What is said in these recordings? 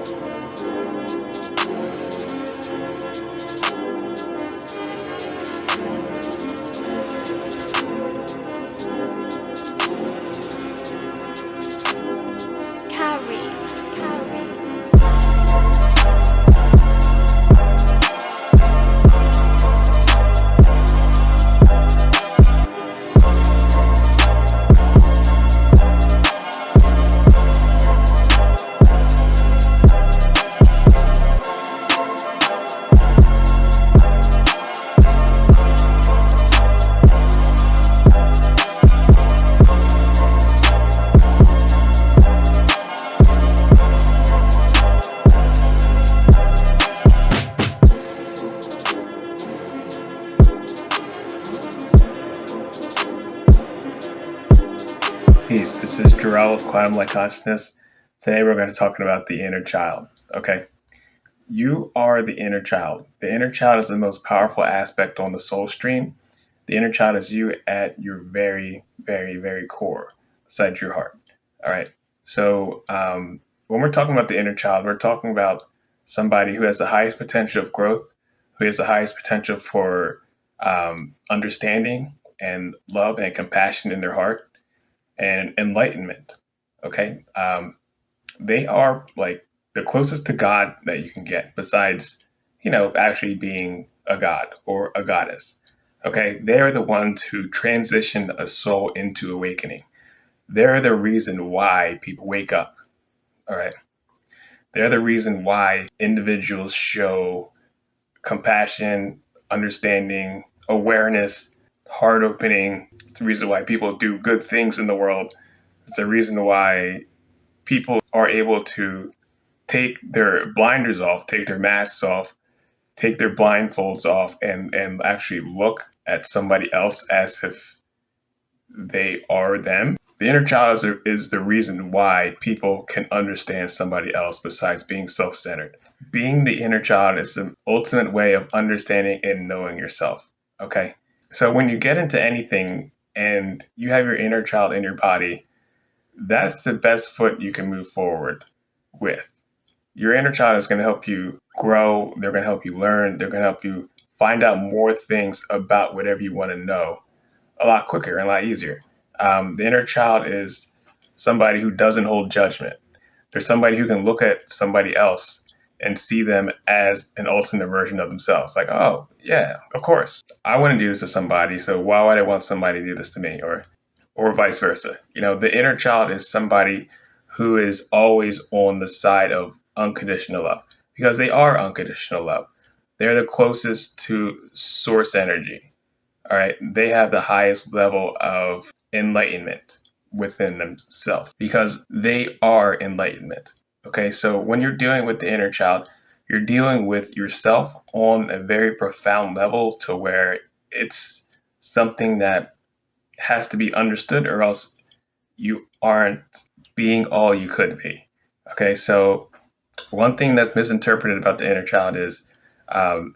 Carry, carry. Peace. This is Jarrell with Quantum Light Consciousness. Today we're going to be talking about the inner child. Okay. You are the inner child. The inner child is the most powerful aspect on the soul stream. The inner child is you at your very, very, very core, beside your heart. All right. So when we're talking about the inner child, we're talking about somebody who has the highest potential of growth, who has the highest potential for understanding and love and compassion in their heart and enlightenment. Okay. They are like the closest to God that you can get besides, actually being a god or a goddess. Okay. They're the ones who transition a soul into awakening. They're the reason why people wake up. All right. They're the reason why individuals show compassion, understanding, awareness, heart opening. It's the reason why people do good things in the world. It's the reason why people are able to take their blinders off, take their masks off, take their blindfolds off, and actually look at somebody else as if they are them. The inner child is the reason why people can understand somebody else besides being self-centered. Being the inner child is the ultimate way of understanding and knowing yourself. Okay? So when you get into anything and you have your inner child in your body, that's the best foot you can move forward with. Your inner child is going to help you grow. They're going to help you learn. They're going to help you find out more things about whatever you want to know a lot quicker and a lot easier. The inner child is somebody who doesn't hold judgment. There's somebody who can look at somebody else and see them as an ultimate version of themselves. Like, oh, yeah, of course. I wouldn't do this to somebody, so why would I want somebody to do this to me? Or vice versa. The inner child is somebody who is always on the side of unconditional love because they are unconditional love. They're the closest to source energy. All right. They have the highest level of enlightenment within themselves because they are enlightenment. Okay. So when you're dealing with the inner child, you're dealing with yourself on a very profound level to where it's something that has to be understood or else you aren't being all you could be. Okay. So one thing that's misinterpreted about the inner child is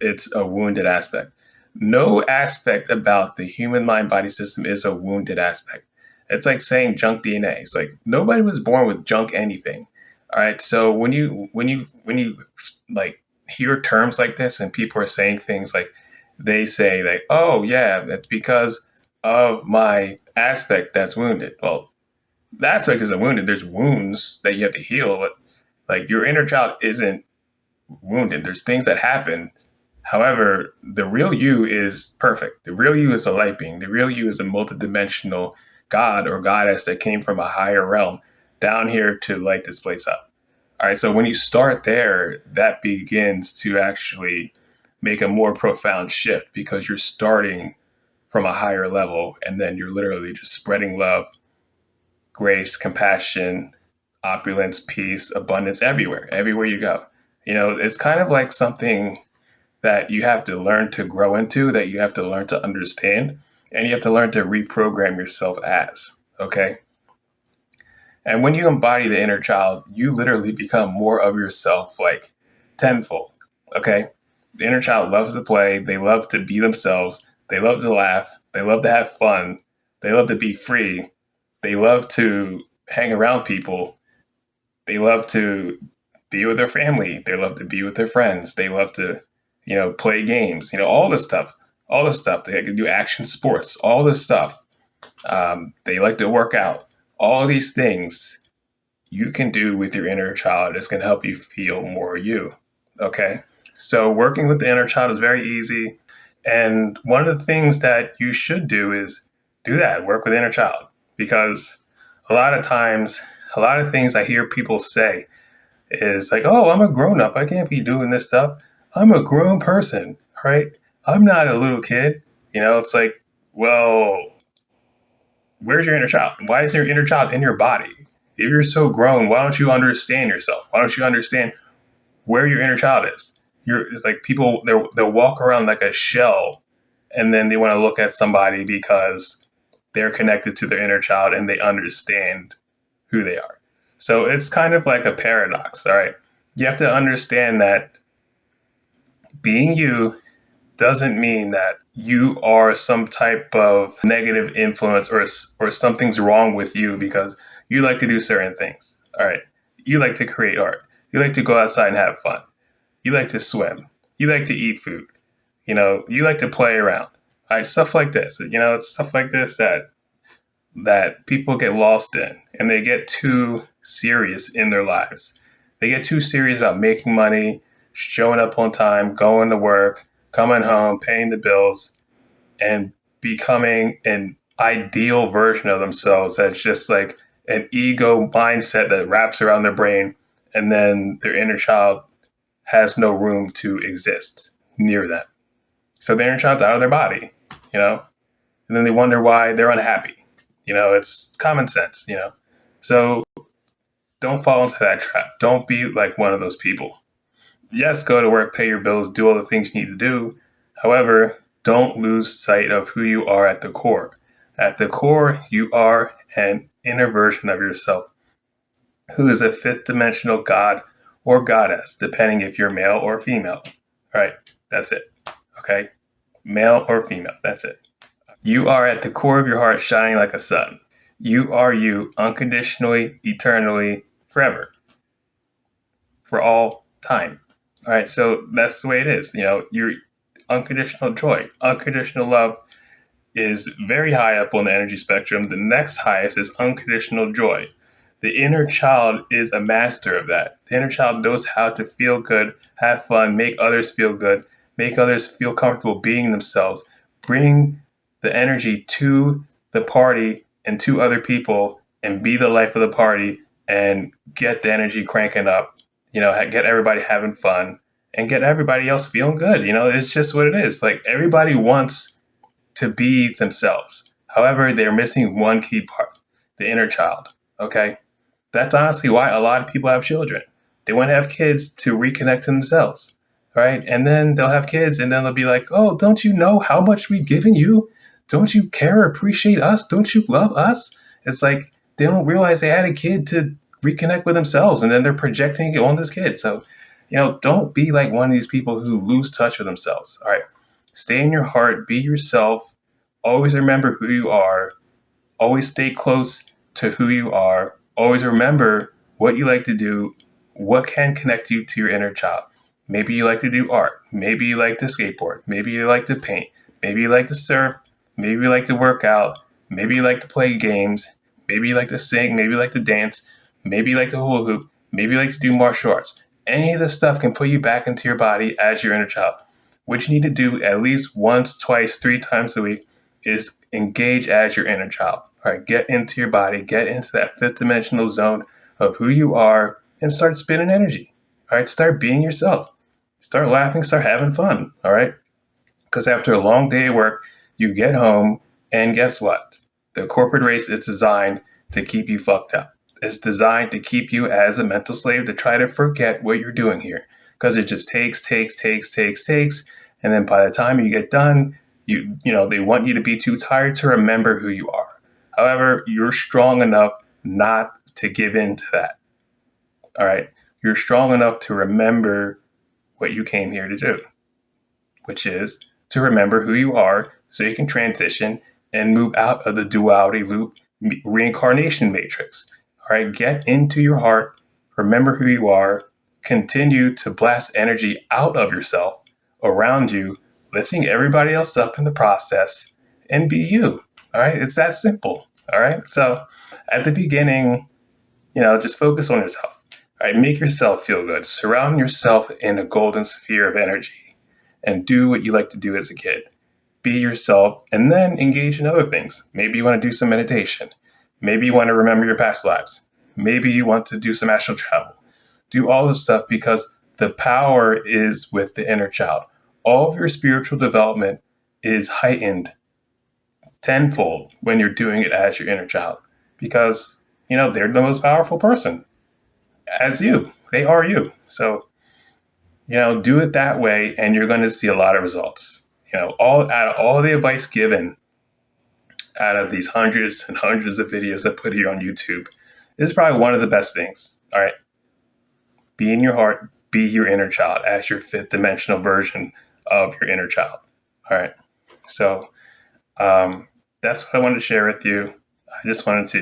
it's a wounded aspect. No aspect about the human mind body system is a wounded aspect. It's like saying junk DNA. It's like nobody was born with junk anything. All right. So when you like hear terms like this and people are saying things like they say like, oh yeah, that's because of my aspect that's wounded. Well, the aspect isn't wounded. There's wounds that you have to heal, but like your inner child isn't wounded. There's things that happen. However, the real you is perfect. The real you is a light being. The real you is a multidimensional God or goddess that came from a higher realm down here to light this place up. All right. So when you start there, that begins to actually make a more profound shift because you're starting from a higher level and then you're literally just spreading love, grace, compassion, opulence, peace, abundance everywhere you go. It's kind of like something that you have to learn to grow into, that you have to learn to understand, and you have to learn to reprogram yourself as, okay? And when you embody the inner child, you literally become more of yourself, like tenfold, okay? The inner child loves to play. They love to be themselves. They love to laugh. They love to have fun. They love to be free. They love to hang around people. They love to be with their family. They love to be with their friends. They love to, play games. All this stuff. All this stuff. They can do action sports. All this stuff. They like to work out. All these things you can do with your inner child is going to help you feel more you. Okay. So working with the inner child is very easy. And one of the things that you should do is do that, work with inner child. Because a lot of times, a lot of things I hear people say is like, oh, I'm a grown up. I can't be doing this stuff. I'm a grown person, right? I'm not a little kid. It's like, well, where's your inner child? Why is your inner child in your body? If you're so grown, why don't you understand yourself? Why don't you understand where your inner child is? It's like people, they'll walk around like a shell, and then they want to look at somebody because they're connected to their inner child and they understand who they are. So it's kind of like a paradox, all right? You have to understand that being you doesn't mean that you are some type of negative influence or something's wrong with you because you like to do certain things. All right. You like to create art. You like to go outside and have fun. You like to swim. You like to eat food. You like to play around. All right. Stuff like this. It's stuff like this that people get lost in, and they get too serious in their lives. They get too serious about making money, showing up on time, going to work, coming home, paying the bills, and becoming an ideal version of themselves that's just like an ego mindset that wraps around their brain, and then their inner child has no room to exist near them. So their inner child's out of their body, and then they wonder why they're unhappy. It's common sense, So don't fall into that trap. Don't be like one of those people. Yes, go to work, pay your bills, do all the things you need to do. However, don't lose sight of who you are at the core. At the core, you are an inner version of yourself who is a fifth dimensional god or goddess, depending if you're male or female. All right, that's it. Okay, male or female, that's it. You are at the core of your heart, shining like a sun. You are you unconditionally, eternally, forever, for all time. All right, so that's the way it is. Your unconditional joy, unconditional love is very high up on the energy spectrum. The next highest is unconditional joy. The inner child is a master of that. The inner child knows how to feel good, have fun, make others feel good, make others feel comfortable being themselves, bring the energy to the party and to other people, and be the life of the party and get the energy cranking up, get everybody having fun and get everybody else feeling good. It's just what it is. Like, everybody wants to be themselves. However, they're missing one key part, the inner child. Okay. That's honestly why a lot of people have children. They want to have kids to reconnect to themselves. Right. And then they'll have kids and then they'll be like, oh, don't you know how much we've given you? Don't you care or appreciate us? Don't you love us? It's like they don't realize they had a kid to reconnect with themselves, and then they're projecting it on this kid. So, don't be like one of these people who lose touch with themselves. All right. Stay in your heart, be yourself, always remember who you are, always stay close to who you are, always remember what you like to do, what can connect you to your inner child. Maybe you like to do art, maybe you like to skateboard, maybe you like to paint, maybe you like to surf, maybe you like to work out, maybe you like to play games, maybe you like to sing, maybe you like to dance, maybe you like to hula hoop, maybe you like to do martial arts. Any of this stuff can put you back into your body as your inner child. What you need to do at least once, twice, 3 times a week is engage as your inner child. All right, get into your body, get into that fifth dimensional zone of who you are, and start spinning energy. All right, start being yourself. Start laughing, start having fun. All right, because after a long day of work, you get home, and guess what? The corporate race is designed to keep you fucked up. It's designed to keep you as a mental slave, to try to forget what you're doing here, because it just takes. And then by the time you get done, they want you to be too tired to remember who you are. However, you're strong enough not to give in to that. All right. You're strong enough to remember what you came here to do, which is to remember who you are so you can transition and move out of the duality loop reincarnation matrix. All right. Get into your heart. Remember who you are. continue to blast energy out of yourself around you, lifting everybody else up in the process, and be you. All right. It's that simple. All right. So at the beginning, just focus on yourself. All right. Make yourself feel good. Surround yourself in a golden sphere of energy and do what you like to do as a kid. Be yourself and then engage in other things. Maybe you want to do some meditation. Maybe you want to remember your past lives. Maybe you want to do some astral travel. Do all this stuff because the power is with the inner child. All of your spiritual development is heightened tenfold when you're doing it as your inner child because, they're the most powerful person as you. They are you. So, do it that way and you're going to see a lot of results. All the advice given out of these hundreds and hundreds of videos I put here on YouTube, this is probably one of the best things. All right. Be in your heart, be your inner child as your fifth dimensional version of your inner child. All right. So that's what I wanted to share with you. I just wanted to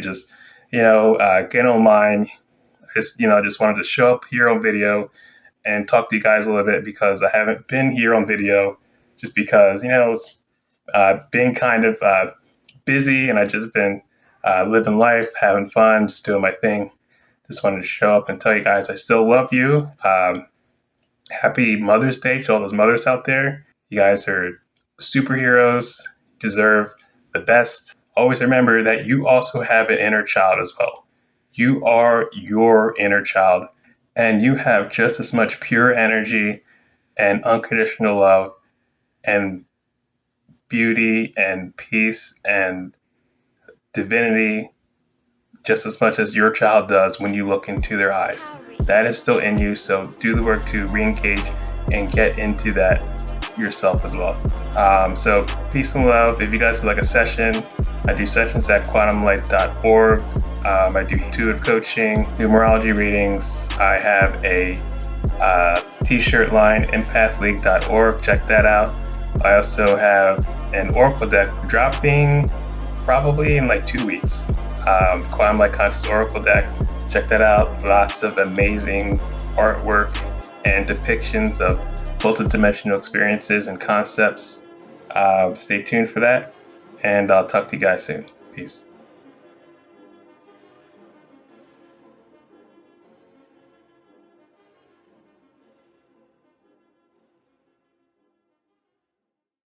get on mine. I just wanted to show up here on video and talk to you guys a little bit because I haven't been here on video just because, it's been kind of busy and I just been living life, having fun, just doing my thing. Just wanted to show up and tell you guys I still love you. Happy Mother's Day to all those mothers out there. You guys are superheroes, deserve the best. Always remember that you also have an inner child as well. You are your inner child and you have just as much pure energy and unconditional love and beauty and peace and divinity just as much as your child does when you look into their eyes. That is still in you, so do the work to re-engage and get into that yourself as well. So peace and love. If you guys would like a session, I do sessions at quantumlight.org. I do intuitive coaching, numerology readings. I have a t-shirt line, empathleague.org. Check that out. I also have an oracle deck dropping probably in like 2 weeks. Quantum Light Conscious Oracle deck. Check that out. Lots of amazing artwork and depictions of multidimensional experiences and concepts. Stay tuned for that, and I'll talk to you guys soon. Peace.